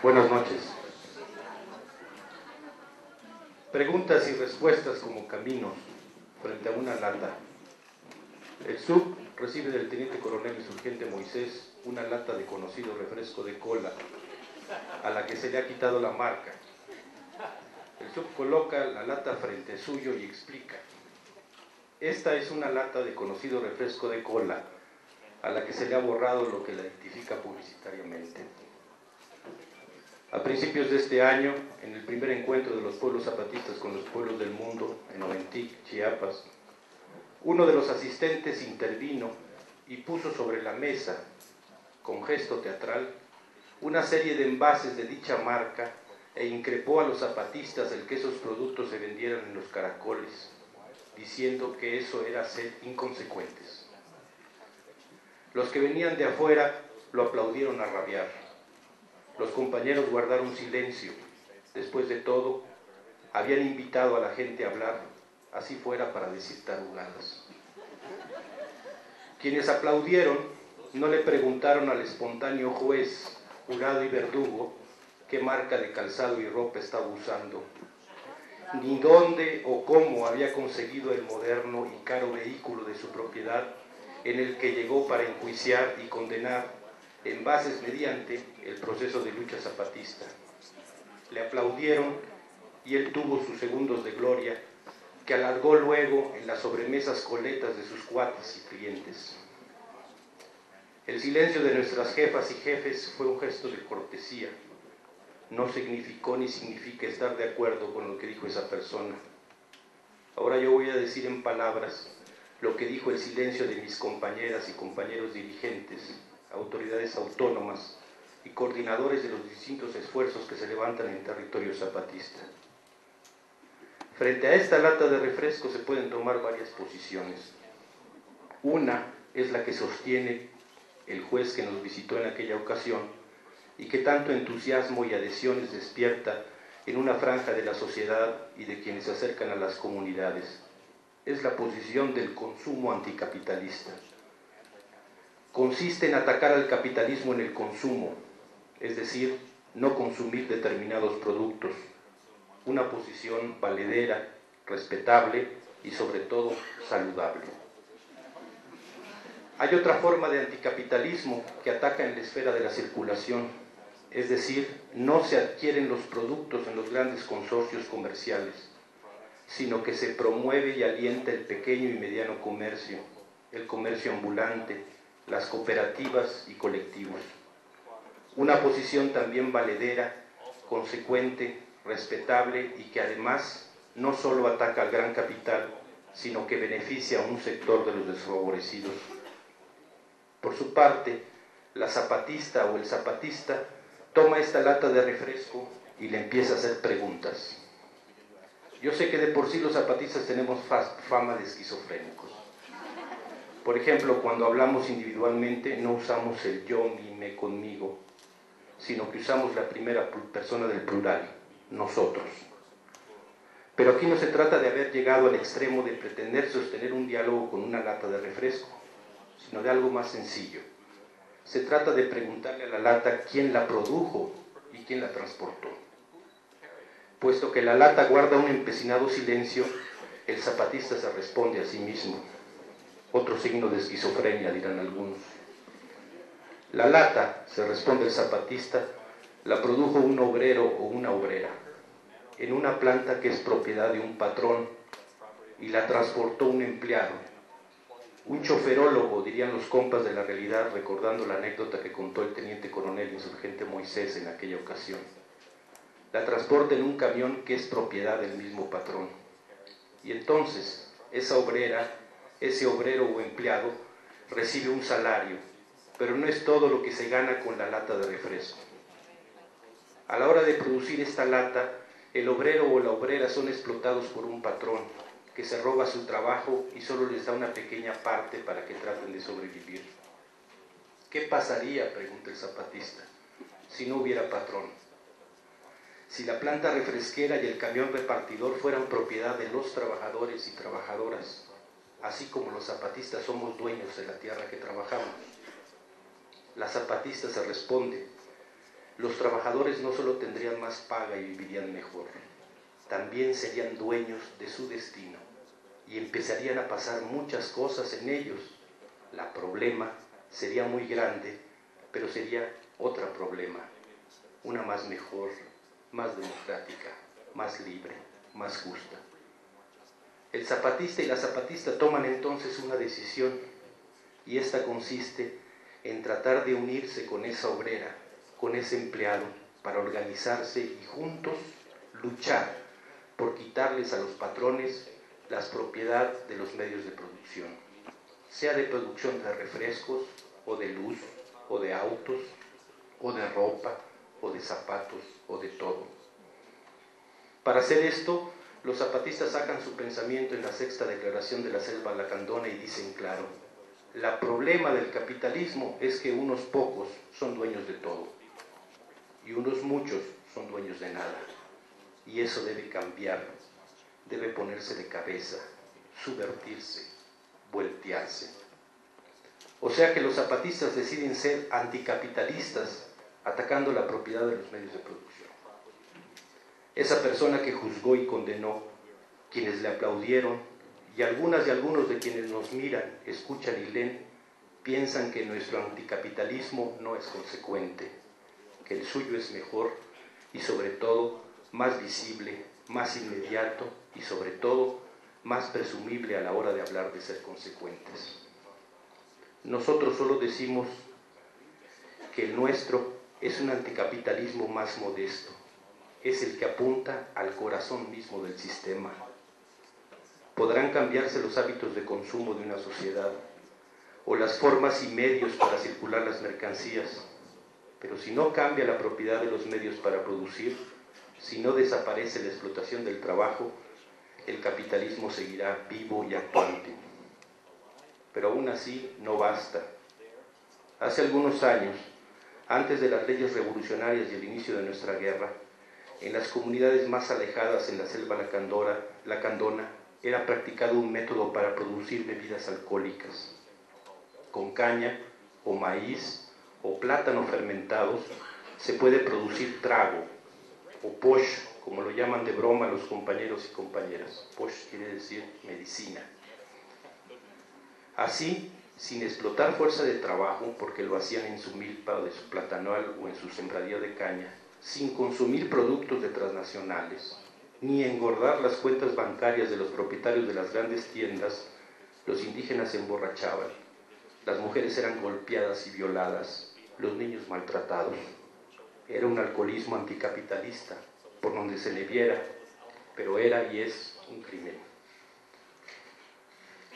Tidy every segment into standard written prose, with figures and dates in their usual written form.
Buenas noches. Preguntas y respuestas como caminos frente a una lata. El SUB recibe del teniente coronel insurgente Moisés una lata de conocido refresco de cola, a la que se le ha quitado la marca. El SUB coloca la lata frente suyo y explica: esta es una lata de conocido refresco de cola, a la que se le ha borrado lo que la identifica publicitariamente. A principios de este año, en el primer encuentro de los pueblos zapatistas con los pueblos del mundo, en Oventic, Chiapas, uno de los asistentes intervino y puso sobre la mesa, con gesto teatral, una serie de envases de dicha marca e increpó a los zapatistas el que esos productos se vendieran en los caracoles, diciendo que eso era ser inconsecuentes. Los que venían de afuera lo aplaudieron a rabiar. Los compañeros guardaron silencio. Después de todo, habían invitado a la gente a hablar, así fuera para decir tarugadas. Quienes aplaudieron no le preguntaron al espontáneo juez, jurado y verdugo qué marca de calzado y ropa estaba usando, ni dónde o cómo había conseguido el moderno y caro vehículo de su propiedad en el que llegó para enjuiciar y condenar en bases mediante el proceso de lucha zapatista. Le aplaudieron y él tuvo sus segundos de gloria, que alargó luego en las sobremesas coletas de sus cuates y clientes. El silencio de nuestras jefas y jefes fue un gesto de cortesía. No significó ni significa estar de acuerdo con lo que dijo esa persona. Ahora yo voy a decir en palabras lo que dijo el silencio de mis compañeras y compañeros dirigentes, autoridades autónomas y coordinadores de los distintos esfuerzos que se levantan en territorio zapatista. Frente a esta lata de refresco se pueden tomar varias posiciones. Una es la que sostiene el juez que nos visitó en aquella ocasión y que tanto entusiasmo y adhesiones despierta en una franja de la sociedad y de quienes se acercan a las comunidades. Es la posición del consumo anticapitalista. Consiste en atacar al capitalismo en el consumo, es decir, no consumir determinados productos. Una posición valedera, respetable y sobre todo saludable. Hay otra forma de anticapitalismo que ataca en la esfera de la circulación, es decir, no se adquieren los productos en los grandes consorcios comerciales, sino que se promueve y alienta el pequeño y mediano comercio, el comercio ambulante, las cooperativas y colectivos. Una posición también valedera, consecuente, respetable y que además no solo ataca al gran capital, sino que beneficia a un sector de los desfavorecidos. Por su parte, la zapatista o el zapatista toma esta lata de refresco y le empieza a hacer preguntas. Yo sé que de por sí los zapatistas tenemos fama de esquizofrénicos. Por ejemplo, cuando hablamos individualmente no usamos el yo, mi, me, conmigo, sino que usamos la primera persona del plural, nosotros. Pero aquí no se trata de haber llegado al extremo de pretender sostener un diálogo con una lata de refresco, sino de algo más sencillo. Se trata de preguntarle a la lata quién la produjo y quién la transportó. Puesto que la lata guarda un empecinado silencio, el zapatista se responde a sí mismo. Otro signo de esquizofrenia, dirán algunos. La lata, se responde el zapatista, la produjo un obrero o una obrera, en una planta que es propiedad de un patrón, y la transportó un empleado. Un choferólogo, dirían los compas de la realidad, recordando la anécdota que contó el teniente coronel insurgente Moisés en aquella ocasión. La transporta en un camión que es propiedad del mismo patrón. Y entonces, esa obrera, ese obrero o empleado, recibe un salario, pero no es todo lo que se gana con la lata de refresco. A la hora de producir esta lata, el obrero o la obrera son explotados por un patrón que se roba su trabajo y solo les da una pequeña parte para que traten de sobrevivir. ¿Qué pasaría, pregunta el zapatista, si no hubiera patrón? Si la planta refresquera y el camión repartidor fueran propiedad de los trabajadores y trabajadoras, así como los zapatistas somos dueños de la tierra que trabajamos. La zapatista se responde: los trabajadores no solo tendrían más paga y vivirían mejor, también serían dueños de su destino y empezarían a pasar muchas cosas en ellos. La problema sería muy grande, pero sería otro problema, una más mejor, más democrática, más libre, más justa. El zapatista y la zapatista toman entonces una decisión, y esta consiste en tratar de unirse con esa obrera, con ese empleado, para organizarse y juntos luchar por quitarles a los patrones la propiedad de los medios de producción, sea de producción de refrescos, o de luz, o de autos, o de ropa, o de zapatos, o de todo. Para hacer esto, los zapatistas sacan su pensamiento en la sexta declaración de la Selva Lacandona y dicen claro: el problema del capitalismo es que unos pocos son dueños de todo y unos muchos son dueños de nada, y eso debe cambiar, debe ponerse de cabeza, subvertirse, voltearse. O sea que los zapatistas deciden ser anticapitalistas, atacando la propiedad de los medios de producción. Esa persona que juzgó y condenó, quienes le aplaudieron, y algunas y algunos de quienes nos miran, escuchan y leen, piensan que nuestro anticapitalismo no es consecuente, que el suyo es mejor y sobre todo más visible, más inmediato y sobre todo más presumible a la hora de hablar de ser consecuentes. Nosotros solo decimos que el nuestro es un anticapitalismo más modesto, es el que apunta al corazón mismo del sistema. Podrán cambiarse los hábitos de consumo de una sociedad o las formas y medios para circular las mercancías, pero si no cambia la propiedad de los medios para producir, si no desaparece la explotación del trabajo, el capitalismo seguirá vivo y actuante. Pero aún así no basta. Hace algunos años, antes de las leyes revolucionarias y el inicio de nuestra guerra, en las comunidades más alejadas en la selva lacandona, era practicado un método para producir bebidas alcohólicas. Con caña, o maíz, o plátano fermentados, se puede producir trago, o posh, como lo llaman de broma los compañeros y compañeras. Posh quiere decir medicina. Así, sin explotar fuerza de trabajo, porque lo hacían en su milpa de su platanal o en su sembradía de caña, sin consumir productos de transnacionales, ni engordar las cuentas bancarias de los propietarios de las grandes tiendas, los indígenas se emborrachaban, las mujeres eran golpeadas y violadas, los niños maltratados. Era un alcoholismo anticapitalista, por donde se le viera, pero era y es un crimen.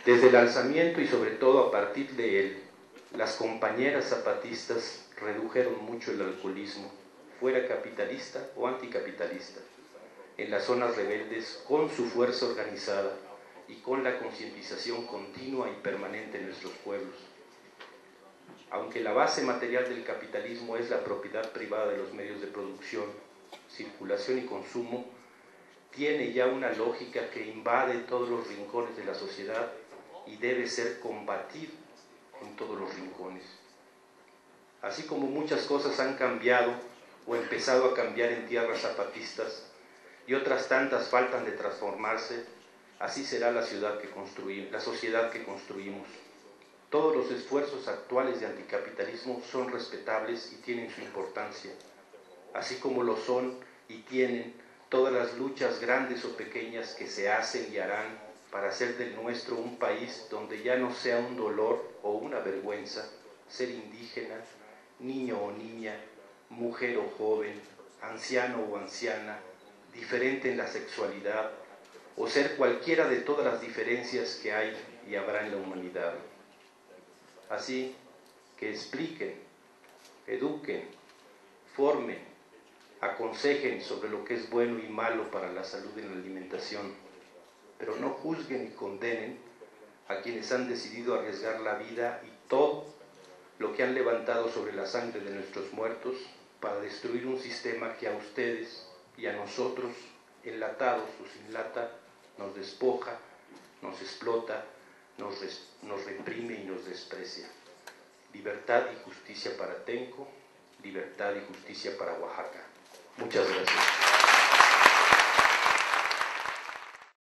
Desde el alzamiento y sobre todo a partir de él, las compañeras zapatistas redujeron mucho el alcoholismo, fuera capitalista o anticapitalista, en las zonas rebeldes, con su fuerza organizada y con la concientización continua y permanente en nuestros pueblos. Aunque la base material del capitalismo es la propiedad privada de los medios de producción, circulación y consumo, tiene ya una lógica que invade todos los rincones de la sociedad y debe ser combatido en todos los rincones. Así como muchas cosas han cambiado o empezado a cambiar en tierras zapatistas y otras tantas faltan de transformarse, así será la sociedad que construimos. Todos los esfuerzos actuales de anticapitalismo son respetables y tienen su importancia, así como lo son y tienen todas las luchas grandes o pequeñas que se hacen y harán para hacer del nuestro un país donde ya no sea un dolor o una vergüenza ser indígena, niño o niña, mujer o joven, anciano o anciana, diferente en la sexualidad, o ser cualquiera de todas las diferencias que hay y habrá en la humanidad. Así que expliquen, eduquen, formen, aconsejen sobre lo que es bueno y malo para la salud en la alimentación, pero no juzguen y condenen a quienes han decidido arriesgar la vida y todo lo que han levantado sobre la sangre de nuestros muertos para destruir un sistema que a ustedes y a nosotros, enlatados o sin lata, nos despoja, nos explota, nos reprime y nos desprecia. Libertad y justicia para Tenco, libertad y justicia para Oaxaca. Muchas gracias.